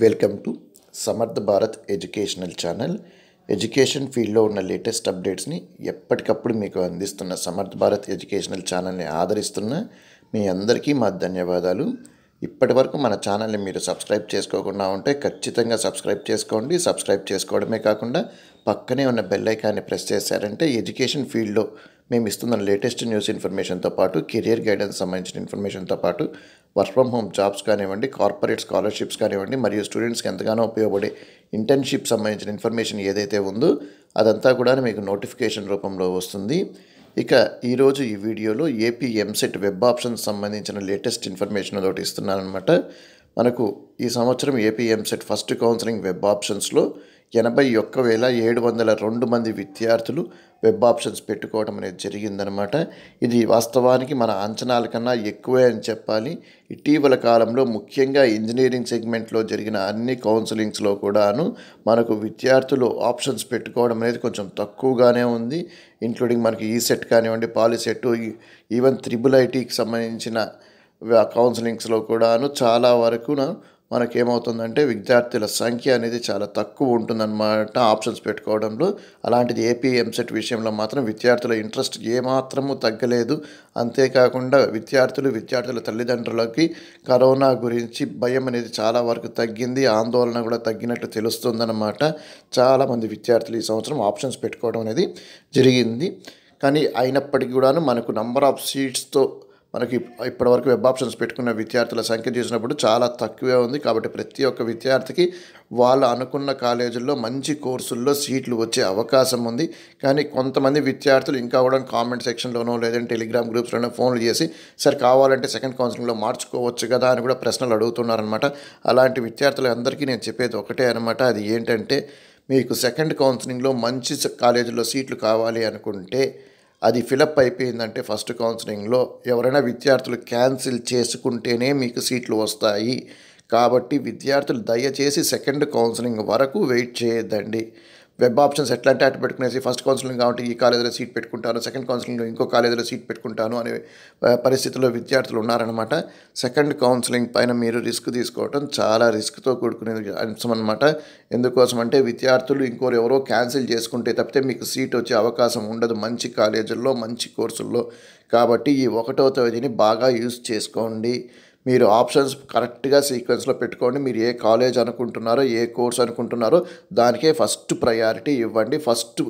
Welcome to Samarth Bharat educational channel. Education ఫీల్డ్లో ఉన్న latest అప్డేట్స్ని ఎప్పటికప్పుడు మీకు అందిస్తున్న సమర్థ్ భారత్ ఎడ్యుకేషనల్ ఛానల్ని ఆదరిస్తున్న మీ అందరికీ మా ధన్యవాదాలు. ఇప్పటి వరకు మన ఛానల్ని మీరు సబ్స్క్రైబ్ చేసుకోకుండా ఉంటే ఖచ్చితంగా సబ్స్క్రైబ్ చేసుకోండి. సబ్స్క్రైబ్ చేసుకోవడమే కాకుండా పక్కనే ఉన్న బెల్ ఐకాన్ని ప్రెస్ చేశారంటే ఎడ్యుకేషన్ ఫీల్డ్లో మేము ఇస్తున్న లేటెస్ట్ న్యూస్ ఇన్ఫర్మేషన్తో పాటు కెరియర్ గైడెన్స్ సంబంధించిన ఇన్ఫర్మేషన్తో పాటు వర్క్ ఫ్రమ్ హోమ్ జాబ్స్ కానివ్వండి, కార్పొరేట్ స్కాలర్షిప్స్ కానివ్వండి, మరియు స్టూడెంట్స్కి ఎంతగానో ఉపయోగపడే ఇంటర్న్షిప్ సంబంధించిన ఇన్ఫర్మేషన్ ఏదైతే ఉందో అదంతా కూడా మీకు నోటిఫికేషన్ రూపంలో వస్తుంది. ఇక ఈరోజు ఈ వీడియోలో ఏపీ ఎంసెట్ వెబ్ ఆప్షన్స్ సంబంధించిన లేటెస్ట్ ఇన్ఫర్మేషన్ ఒకటి ఇస్తున్నాను అనమాట. మనకు ఈ సంవత్సరం AP EAMCET first counselling web ఆప్షన్స్లో 81,702 మంది విద్యార్థులు వెబ్ ఆప్షన్స్ పెట్టుకోవడం అనేది జరిగిందనమాట. ఇది వాస్తవానికి మన అంచనాల కన్నా ఎక్కువే అని చెప్పాలి. ఇటీవల కాలంలో ముఖ్యంగా ఇంజనీరింగ్ సెగ్మెంట్లో జరిగిన అన్ని కౌన్సిలింగ్స్లో కూడాను మనకు విద్యార్థులు ఆప్షన్స్ పెట్టుకోవడం అనేది కొంచెం తక్కువగానే ఉంది. ఇంక్లూడింగ్ మనకి ఈసెట్ కానివ్వండి, పాలిసెట్, ఈవెన్ IIITకి సంబంధించిన కౌన్సిలింగ్స్లో కూడాను చాలా వరకు మనకేమవుతుందంటే విద్యార్థుల సంఖ్య అనేది చాలా తక్కువ ఉంటుందన్నమాట ఆప్షన్స్ పెట్టుకోవడంలో. అలాంటిది ఏపీ ఎంసెట్ విషయంలో మాత్రం విద్యార్థుల ఇంట్రెస్ట్ ఏమాత్రము తగ్గలేదు. అంతేకాకుండా విద్యార్థుల తల్లిదండ్రులకి కరోనా గురించి భయం అనేది చాలా వరకు తగ్గింది, ఆందోళన కూడా తగ్గినట్లు తెలుస్తుందన్నమాట. చాలామంది విద్యార్థులు ఈ సంవత్సరం ఆప్షన్స్ పెట్టుకోవడం అనేది జరిగింది. కానీ అయినప్పటికీ కూడాను మనకు నంబర్ ఆఫ్ సీట్స్తో మనకి ఇప్పటివరకు వెబ్ ఆప్షన్స్ పెట్టుకున్న విద్యార్థుల సంఖ్య చూసినప్పుడు చాలా తక్కువే ఉంది. కాబట్టి ప్రతి ఒక్క విద్యార్థికి వాళ్ళు అనుకున్న కాలేజీల్లో మంచి కోర్సుల్లో సీట్లు వచ్చే అవకాశం ఉంది. కానీ కొంతమంది విద్యార్థులు ఇంకా కూడా కామెంట్ సెక్షన్లోనో లేదంటే టెలిగ్రామ్ గ్రూప్స్లోనో ఫోన్లు చేసి సరే కావాలంటే సెకండ్ కౌన్సిలింగ్లో మార్చుకోవచ్చు కదా అని కూడా ప్రశ్నలు అడుగుతున్నారనమాట. అలాంటి విద్యార్థులందరికీ నేను చెప్పేది ఒకటే అనమాట. అది ఏంటంటే మీకు సెకండ్ కౌన్సిలింగ్లో మంచి కాలేజీల్లో సీట్లు కావాలి అనుకుంటే అది ఫిలప్ అయిపోయిందంటే ఫస్ట్ కౌన్సిలింగ్లో ఎవరైనా విద్యార్థులు క్యాన్సిల్ చేసుకుంటేనే మీకు సీట్లు వస్తాయి. కాబట్టి విద్యార్థులు దయచేసి సెకండ్ కౌన్సిలింగ్ వరకు వెయిట్ చేయొద్దండి. వెబ్ ఆప్షన్స్ ఎట్లా అంటే అటు పెట్టుకునేసి ఫస్ట్ కౌన్సిలింగ్ కాబట్టి ఈ కాలేజీలో సీట్ పెట్టుకుంటాను, సెకండ్ కౌన్సిలింగ్లో ఇంకో కాలేజీలో సీట్ పెట్టుకుంటాను అనే పరిస్థితుల్లో విద్యార్థులు ఉన్నారనమాట. సెకండ్ కౌన్సిలింగ్ పైన మీరు రిస్క్ తీసుకోవడం చాలా రిస్క్తో కూడుకునే అంశం అనమాట. ఎందుకోసం అంటే విద్యార్థులు ఎవరో క్యాన్సిల్ చేసుకుంటే తప్పితే మీకు సీట్ వచ్చే అవకాశం ఉండదు మంచి కాలేజీల్లో, మంచి కోర్సుల్లో. కాబట్టి ఈ 1వ తేదీని బాగా యూజ్ చేసుకోండి. మీరు ఆప్షన్స్ కరెక్ట్గా సీక్వెన్స్లో పెట్టుకోండి. మీరు ఏ కాలేజ్ అనుకుంటున్నారో, ఏ కోర్స్ అనుకుంటున్నారో దానికే ఫస్ట్ ప్రయారిటీ ఇవ్వండి. ఫస్ట్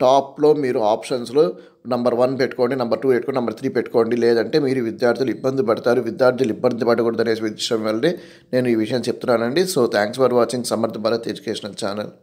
టాప్లో మీరు ఆప్షన్స్లో నెంబర్ 1 పెట్టుకోండి, నెంబర్ 2 పెట్టుకోండి, నెంబర్ 3 పెట్టుకోండి. లేదంటే మీరు విద్యార్థులు ఇబ్బంది పడతారు. విద్యార్థులు ఇబ్బంది పడకూడదు అనే విషయం వల్లే నేను ఈ విషయం చెప్తున్నానండి. So thanks for watching Samarth Bharat educational channel.